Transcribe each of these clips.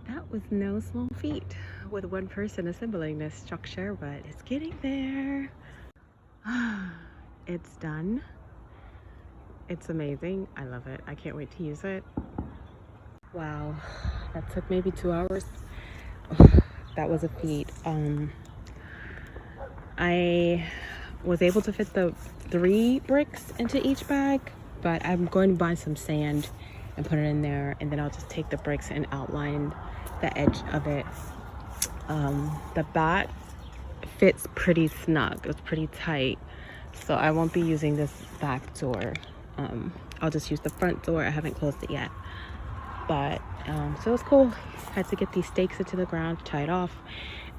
That was no small feat with one person assembling this structure, but it's getting there. It's done. It's amazing. I love it. I can't wait to use it. Wow, that took maybe 2 hours. That was a feat. I was able to fit the 3 bricks into each bag, but I'm going to buy some sand and put it in there, and then I'll just take the bricks and outline the edge of it. The back fits pretty snug. It's pretty tight, so I won't be using this back door. I'll just use the front door. I haven't closed it yet, but so it's cool. Had to get these stakes into the ground, tie it off,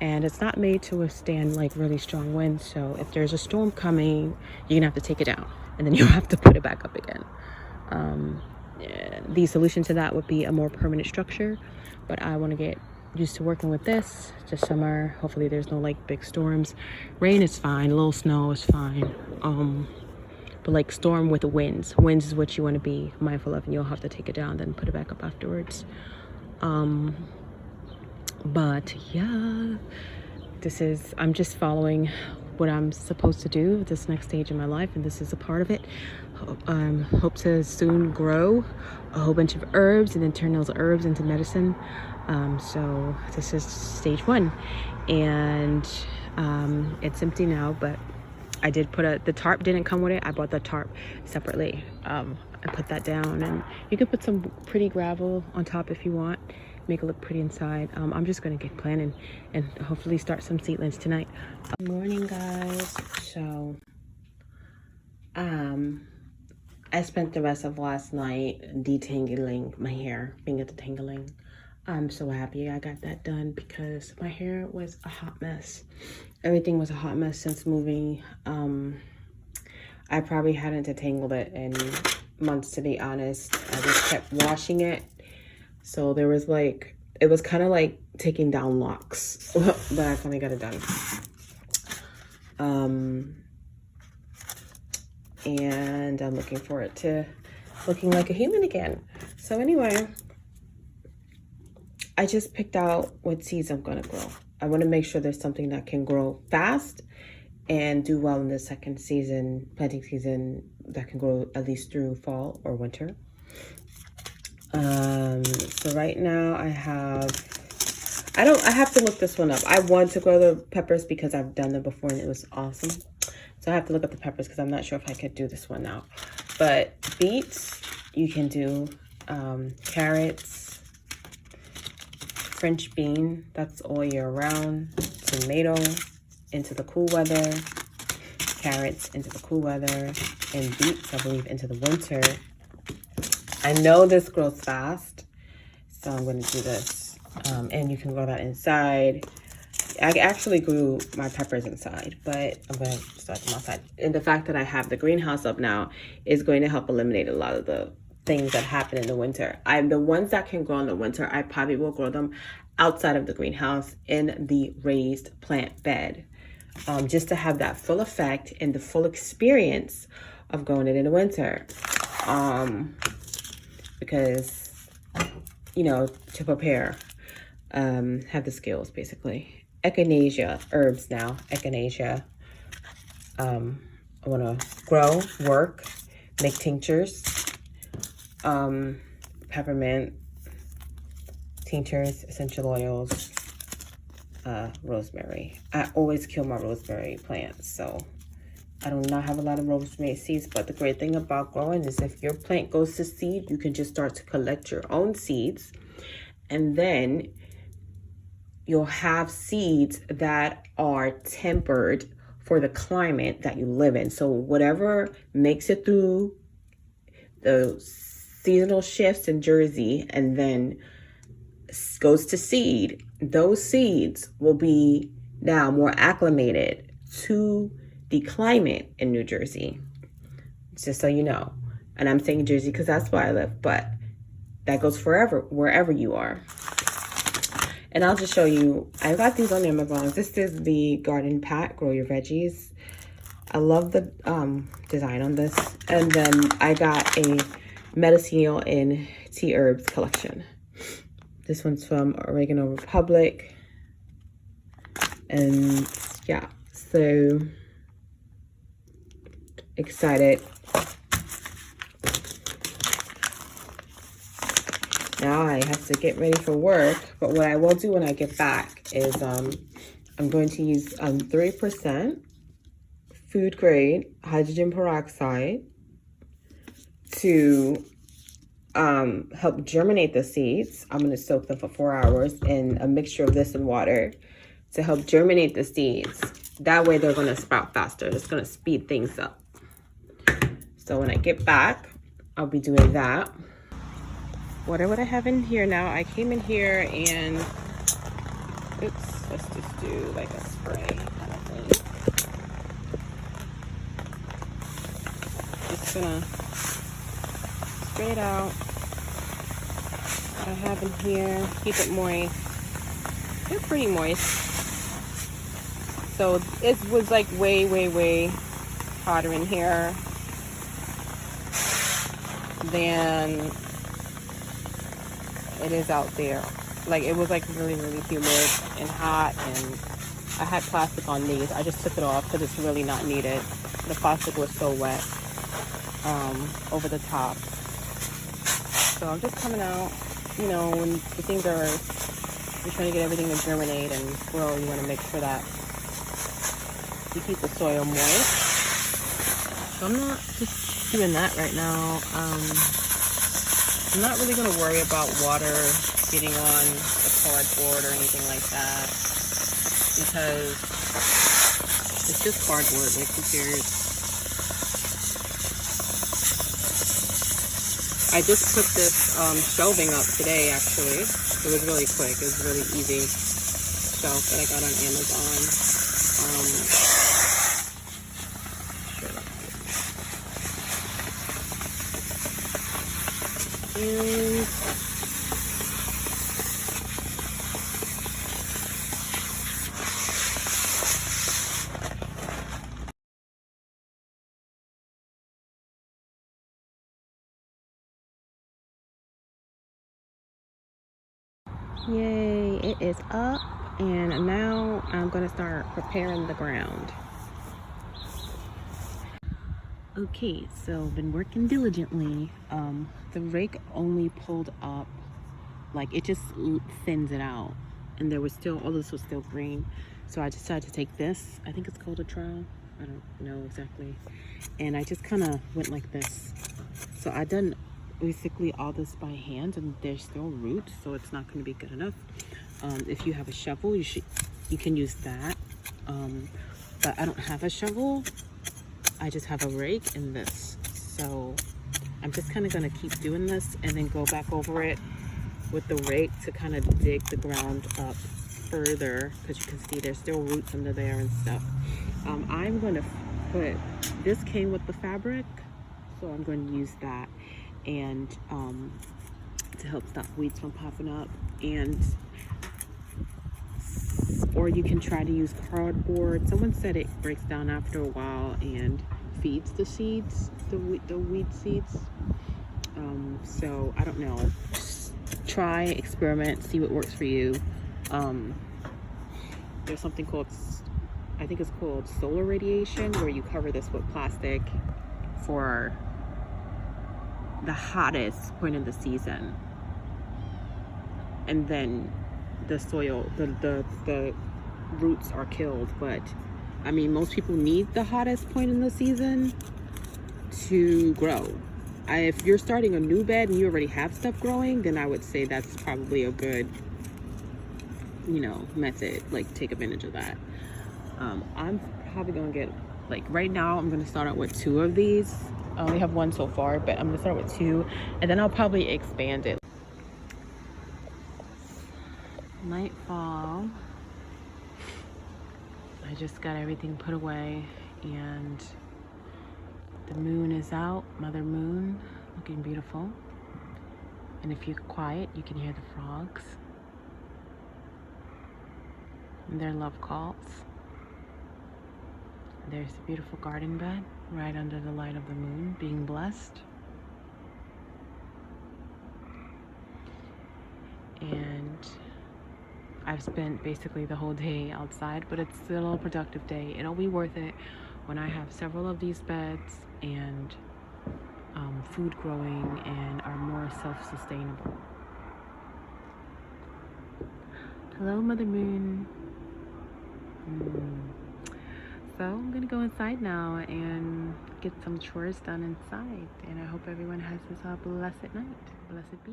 and it's not made to withstand like really strong winds, so if there's a storm coming, you're gonna have to take it down and then you have to put it back up again. The solution to that would be a more permanent structure, but I want to get used to working with this this summer. Hopefully there's no like big storms. Rain is fine, a little snow is fine, but like storm with winds is what you want to be mindful of, and you'll have to take it down then put it back up afterwards. But yeah, I'm just following what I'm supposed to do at this next stage in my life, and this is a part of it. Hope to soon grow a whole bunch of herbs and then turn those herbs into medicine. So this is stage 1, and it's empty now, but I did put the tarp didn't come with it. I bought the tarp separately. I put that down, and you can put some pretty gravel on top if you want, make it look pretty inside. I'm just gonna get planning and hopefully start some seedlings tonight. Good morning, guys. So I spent the rest of last night detangling my hair, finger detangling. I'm so happy I got that done because my hair was a hot mess. Everything was a hot mess since moving. I probably hadn't detangled it in months, to be honest. I just kept washing it. So there was like, it was kind of like taking down locks, but I finally got it done. And I'm looking forward to looking like a human again. So anyway, I just picked out what seeds I'm gonna grow. I wanna make sure there's something that can grow fast and do well in the second planting season, that can grow at least through fall or winter. So right now I have to look this one up. I want to grow the peppers because I've done them before and it was awesome. So I have to look up the peppers because I'm not sure if I could do this one now. But beets, you can do. Carrots, French bean, that's all year round. Tomato, into the cool weather. Carrots, into the cool weather. And beets, I believe, into the winter. I know this grows fast, so I'm going to do this. And you can grow that inside. I actually grew my peppers inside, but I'm going to start them outside. And the fact that I have the greenhouse up now is going to help eliminate a lot of the things that happen in the winter. The ones that can grow in the winter, I probably will grow them outside of the greenhouse in the raised plant bed, just to have that full effect and the full experience of growing it in the winter. Because, you know, to prepare, have the skills basically. Echinacea, herbs now, echinacea. I want to grow, work, make tinctures, peppermint, tinctures, essential oils, rosemary. I always kill my rosemary plants, so I do not have a lot of rosemary seeds, but the great thing about growing is if your plant goes to seed, you can just start to collect your own seeds, and then you'll have seeds that are tempered for the climate that you live in. So whatever makes it through the seasonal shifts in Jersey and then goes to seed, those seeds will be now more acclimated to the climate in New Jersey, just so you know. And I'm saying Jersey because that's where I live, but that goes forever, wherever you are. And I'll just show you, I got these on Amazon. This is the Garden Pack, Grow Your Veggies. I love the design on this. And then I got a medicinal and tea herbs collection. This one's from Oregano Republic. And yeah, so excited. Now I have to get ready for work, but what I will do when I get back is I'm going to use 3% food grade hydrogen peroxide to help germinate the seeds. I'm going to soak them for 4 hours in a mixture of this and water to help germinate the seeds. That way they're going to sprout faster. It's going to speed things up. So when I get back, I'll be doing that. What I have in here now, I came in here and, oops, let's just do like a spray kind of thing. Just gonna spray it out. What I have in here, keep it moist. It's pretty moist. So it was like way hotter in here than it is out there. Like it was like really humid and hot, and I had plastic on these. I just took it off because it's really not needed. The plastic was so wet over the top. So I'm just coming out, you know, when the things are, you're trying to get everything to germinate and grow, you want to make sure that you keep the soil moist. So I'm not just doing that right now. I'm not really going to worry about water getting on the cardboard or anything like that, because it's just cardboard, like who cares? I just put this shelving up today, actually. It was really quick. It was really easy shelf that I got on Amazon. And yay, it is up, and now I'm gonna start preparing the ground. Okay, so been working diligently. The rake only pulled up, like it just thins it out, and there was still, all this was still green. So I decided to take this, I think it's called a trowel, I don't know exactly, and I just kind of went like this. So I done basically all this by hand, and there's still roots, so it's not going to be good enough. If you have a shovel, you can use that, but I don't have a shovel. I just have a rake and this. So I'm just kind of going to keep doing this and then go back over it with the rake to kind of dig the ground up further, because you can see there's still roots under there and stuff. I'm going to put, this came with the fabric, so I'm going to use that, and to help stop weeds from popping up. And or you can try to use cardboard. Someone said it breaks down after a while and feeds the seeds, the weed seeds. So I don't know, just try, experiment, see what works for you. There's something called, I think it's called solar radiation, where you cover this with plastic for the hottest point of the season, and then the soil, the roots are killed. But I mean, most people need the hottest point in the season to grow. If you're starting a new bed and you already have stuff growing, then I would say that's probably a good, you know, method. Like, take advantage of that. I'm probably gonna get, like, right now I'm gonna start out with 2 of these. I only have 1 so far, but I'm gonna start with 2, and then I'll probably expand it. Nightfall. I just got everything put away, and the moon is out, Mother Moon, looking beautiful. And if you're quiet, you can hear the frogs and their love calls. There's a beautiful garden bed right under the light of the moon, being blessed. And I've spent basically the whole day outside, but it's still a productive day. It'll be worth it when I have several of these beds and food growing and are more self-sustainable. Hello, Mother Moon. So I'm gonna go inside now and get some chores done inside, and I hope everyone has this blessed night. Blessed be.